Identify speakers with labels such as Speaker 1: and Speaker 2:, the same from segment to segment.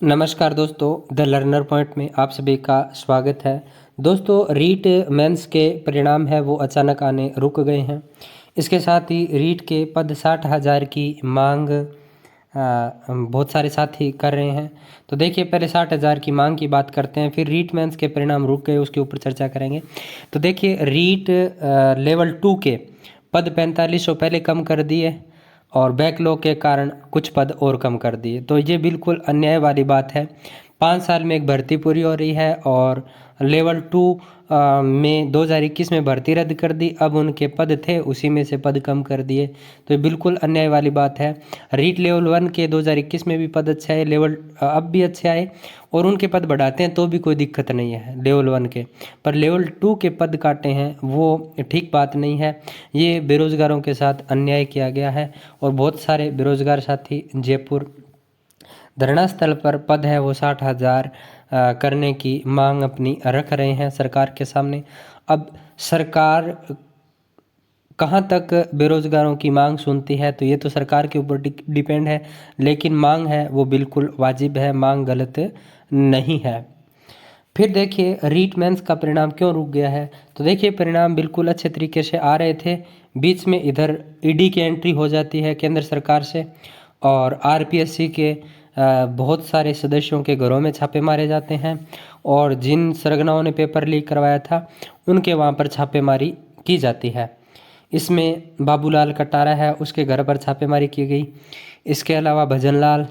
Speaker 1: नमस्कार दोस्तों, the learner point में आप सभी का स्वागत है। दोस्तों, रीट मेंस के परिणाम है वो अचानक आने रुक गए हैं। इसके साथ ही रीट के पद 60,000 की मांग बहुत सारे साथी कर रहे हैं। तो देखिए, पहले 60,000 की मांग की बात करते हैं, फिर रीट मेंस के परिणाम रुक गए उसके ऊपर चर्चा करेंगे। तो देखिए, रीट लेवल 2 के पद 4500 पहले कम कर दिए और बैकलॉग के कारण कुछ पद और कम कर दिए। तो ये बिल्कुल अन्याय वाली बात है। 5 साल में एक भर्ती पूरी हो रही है और लेवल 2 में 2021 में भर्ती रद्द कर दी। अब उनके पद थे, उसी में से पद कम कर दिए। तो ये बिल्कुल अन्याय वाली बात है। रीट लेवल 1 के 2021 में भी पद अच्छे आए, लेवल अब भी अच्छे आए और उनके पद बढ़ाते हैं तो भी कोई दिक्कत नहीं है लेवल 1 के। पर लेवल 2 के पद काटे हैं वो ठीक बात नहीं है। ये बेरोज़गारों के साथ अन्याय किया गया है और बहुत सारे बेरोज़गार साथी जयपुर धरना स्थल पर पद है वो 60,000 करने की मांग अपनी रख रहे हैं सरकार के सामने। अब सरकार कहाँ तक बेरोज़गारों की मांग सुनती है तो ये तो सरकार के ऊपर डिपेंड है, लेकिन मांग है वो बिल्कुल वाजिब है, मांग गलत नहीं है। फिर देखिए, रीट मेंस का परिणाम क्यों रुक गया है। तो देखिए, परिणाम बिल्कुल अच्छे तरीके से आ रहे थे, बीच में इधर ईडी की एंट्री हो जाती है केंद्र सरकार से और आरपीएससी के बहुत सारे सदस्यों के घरों में छापे मारे जाते हैं और जिन सरगनाओं ने पेपर लीक करवाया था उनके वहाँ पर छापेमारी की जाती है। इसमें बाबूलाल कटारा है, उसके घर पर छापेमारी की गई। इसके अलावा भजनलाल,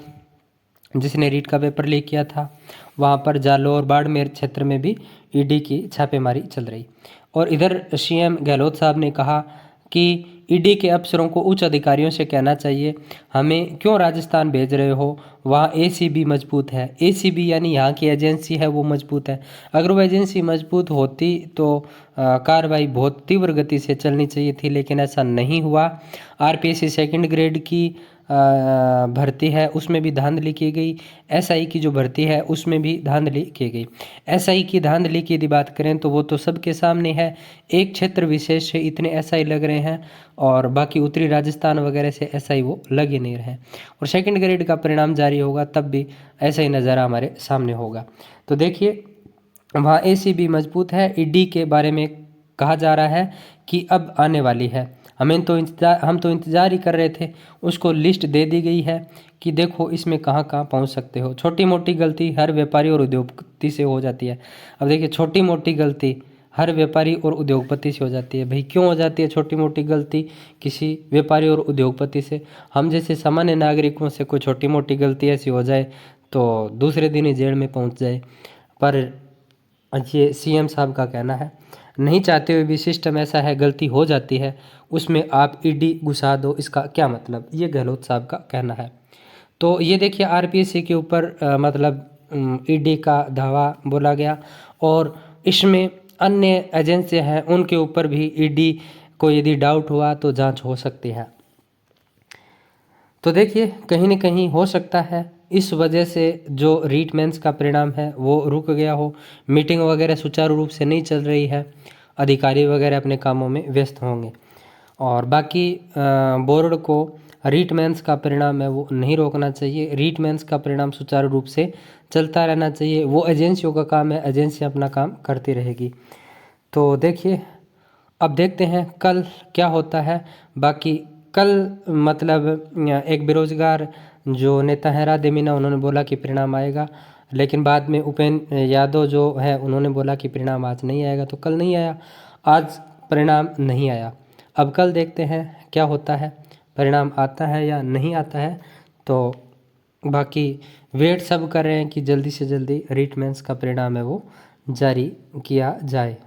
Speaker 1: जिसने रीट का पेपर लीक किया था, वहाँ पर जालोर बाड़मेर क्षेत्र में भी ईडी की छापेमारी चल रही। और इधर सीएम गहलोत साहब ने कहा कि ईडी के अफसरों को उच्च अधिकारियों से कहना चाहिए, हमें क्यों राजस्थान भेज रहे हो, वहाँ एसीबी मजबूत है। एसीबी यानी यहाँ की एजेंसी है वो मजबूत है। अगर वो एजेंसी मजबूत होती तो कार्रवाई बहुत तीव्र गति से चलनी चाहिए थी, लेकिन ऐसा नहीं हुआ। आरपीएससी सेकंड ग्रेड की भर्ती है उसमें भी धांधली की गई। एसआई की जो भर्ती है उसमें भी धांधली की गई। एसआई की धांधली की यदि बात करें तो वो तो सबके सामने है। एक क्षेत्र विशेष से इतने एसआई लग रहे हैं और बाकी उत्तरी राजस्थान वगैरह से एसआई वो लग ही नहीं रहे। और सेकंड ग्रेड का परिणाम जारी होगा तब भी ऐसा ही नज़ारा हमारे सामने होगा। तो देखिए, वहाँ एसीबी मजबूत है। ईडी के बारे में कहा जा रहा है कि अब आने वाली है। हम तो इंतज़ार ही कर रहे थे, उसको लिस्ट दे दी गई है कि देखो इसमें कहाँ कहाँ पहुँच सकते हो। छोटी मोटी गलती हर व्यापारी और उद्योगपति से हो जाती है। अब देखिए, छोटी मोटी गलती हर व्यापारी और उद्योगपति से हो जाती है। भाई क्यों हो जाती है छोटी मोटी गलती किसी व्यापारी और उद्योगपति से? हम जैसे सामान्य नागरिकों से कोई छोटी मोटी गलती ऐसी हो जाए तो दूसरे दिन ही जेल में पहुँच जाए। पर ये सीएम साहब का कहना है, नहीं चाहते हुए भी सिस्टम ऐसा है, गलती हो जाती है, उसमें आप ईडी घुसा दो, इसका क्या मतलब? ये गहलोत साहब का कहना है। तो ये देखिए, आरपीएससी के ऊपर मतलब ईडी का दावा बोला गया और इसमें अन्य एजेंसियां हैं उनके ऊपर भी ईडी को यदि डाउट हुआ तो जांच हो सकती है। तो देखिए, कहीं न कहीं हो सकता है इस वजह से जो रीट मेंस का परिणाम है वो रुक गया हो। मीटिंग वगैरह सुचारू रूप से नहीं चल रही है, अधिकारी वगैरह अपने कामों में व्यस्त होंगे और बाकी बोर्ड को रीट मेंस का परिणाम है वो नहीं रोकना चाहिए। रीट मेंस का परिणाम सुचारू रूप से चलता रहना चाहिए। वो एजेंसियों का काम है, एजेंसी अपना काम करती रहेगी। तो देखिए, अब देखते हैं कल क्या होता है। बाकी कल मतलब एक बेरोजगार जो नेता है राधे मीना, उन्होंने बोला कि परिणाम आएगा, लेकिन बाद में उपेंद्र यादव जो है उन्होंने बोला कि परिणाम आज नहीं आएगा। तो कल नहीं आया, आज परिणाम नहीं आया। अब कल देखते हैं क्या होता है, परिणाम आता है या नहीं आता है। तो बाकी वेट सब कर रहे हैं कि जल्दी से जल्दी रीट मेंस का परिणाम है वो जारी किया जाए।